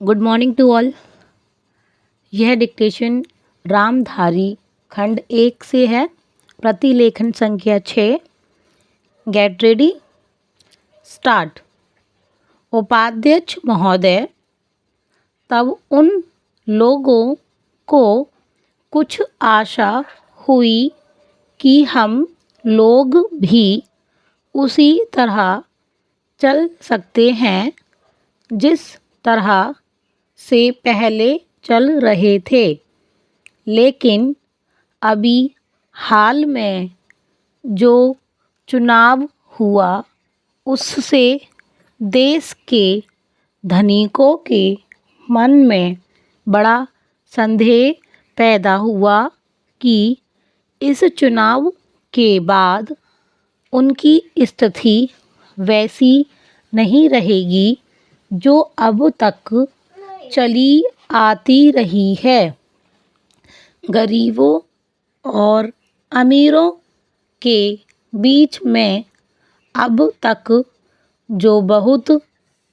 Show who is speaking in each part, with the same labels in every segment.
Speaker 1: Good morning to all. यह dictation Ramdhari खंड 1 से है। प्रतिलेखन संख्या 6। Get ready, start. उपाध्यक्ष महोदय, तब उन लोगों को कुछ आशा हुई कि हम लोग भी उसी तरह चल सकते हैं जिस तरह से पहले चल रहे थे, लेकिन अभी हाल में जो चुनाव हुआ उससे देश के धनिकों के मन में बड़ा संदेह पैदा हुआ कि इस चुनाव के बाद उनकी स्थिति वैसी नहीं रहेगी जो अब तक चली आती रही है। गरीबों और अमीरों के बीच में अब तक जो बहुत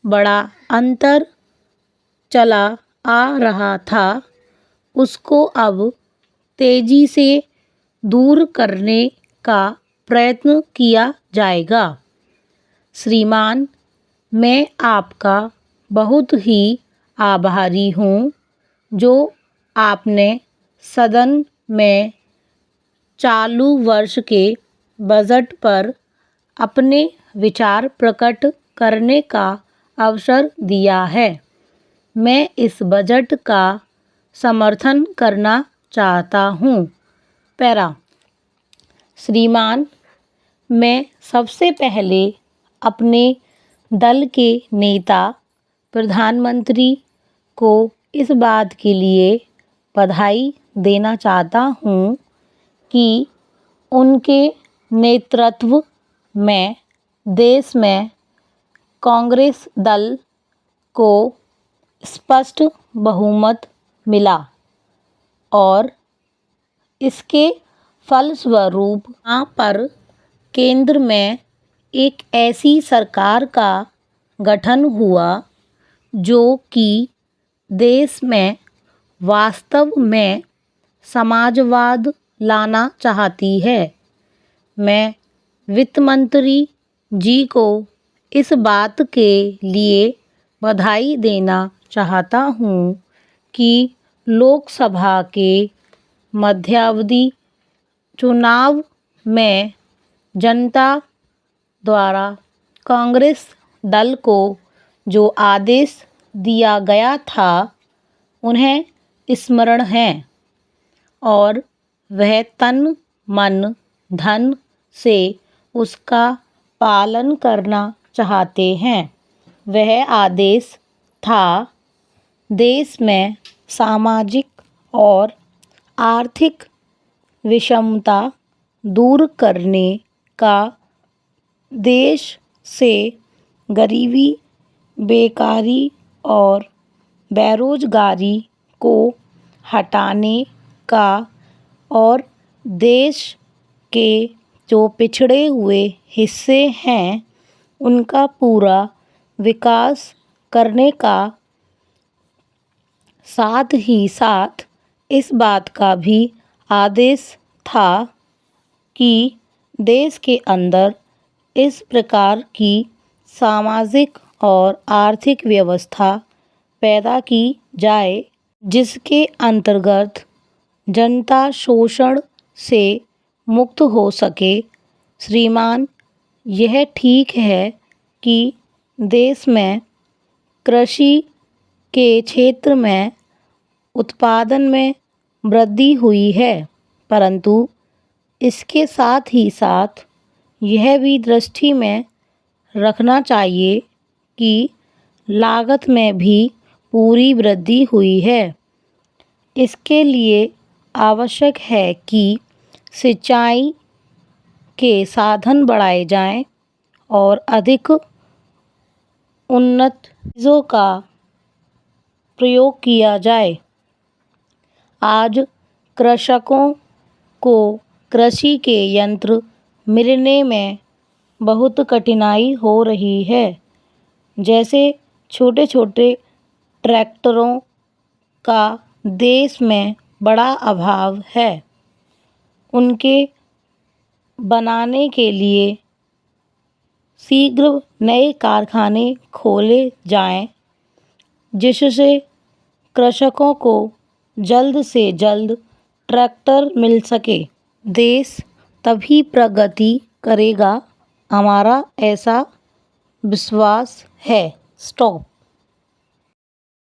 Speaker 1: बड़ा अंतर चला आ रहा था, उसको अब तेजी से दूर करने का प्रयत्न किया जाएगा। श्रीमान, मैं आपका बहुत ही आभारी हूँ जो आपने सदन में चालू वर्ष के बजट पर अपने विचार प्रकट करने का अवसर दिया है। मैं इस बजट का समर्थन करना चाहता हूँ। पैरा। श्रीमान, मैं सबसे पहले अपने दल के नेता प्रधानमंत्री को इस बात के लिए बधाई देना चाहता हूँ कि उनके नेतृत्व में देश में कांग्रेस दल को स्पष्ट बहुमत मिला और इसके फलस्वरूप यहाँ पर केंद्र में एक ऐसी सरकार का गठन हुआ जो कि देश में वास्तव में समाजवाद लाना चाहती है। मैं वित्त मंत्री जी को इस बात के लिए बधाई देना चाहता हूँ कि लोकसभा के मध्यावधि चुनाव में जनता द्वारा कांग्रेस दल को जो आदेश दिया गया था उन्हें स्मरण है और वह तन मन धन से उसका पालन करना चाहते हैं। वह आदेश था देश में सामाजिक और आर्थिक विषमता दूर करने का, देश से गरीबी, बेकारी और बेरोजगारी को हटाने का और देश के जो पिछड़े हुए हिस्से हैं उनका पूरा विकास करने का, साथ ही साथ इस बात का भी आदेश था कि देश के अंदर इस प्रकार की सामाजिक और आर्थिक व्यवस्था पैदा की जाए जिसके अंतर्गत जनता शोषण से मुक्त हो सके। श्रीमान, यह ठीक है कि देश में कृषि के क्षेत्र में उत्पादन में वृद्धि हुई है, परंतु इसके साथ ही साथ यह भी दृष्टि में रखना चाहिए कि लागत में भी पूरी वृद्धि हुई है। इसके लिए आवश्यक है कि सिंचाई के साधन बढ़ाए जाएं और अधिक उन्नत बीजों का प्रयोग किया जाए। आज कृषकों को कृषि के यंत्र मिलने में बहुत कठिनाई हो रही है। जैसे छोटे छोटे ट्रैक्टरों का देश में बड़ा अभाव है। उनके बनाने के लिए शीघ्र नए कारखाने खोले जाएं, जिससे कृषकों को जल्द से जल्द ट्रैक्टर मिल सके। देश तभी प्रगति करेगा, हमारा ऐसा विश्वास है। स्टॉप।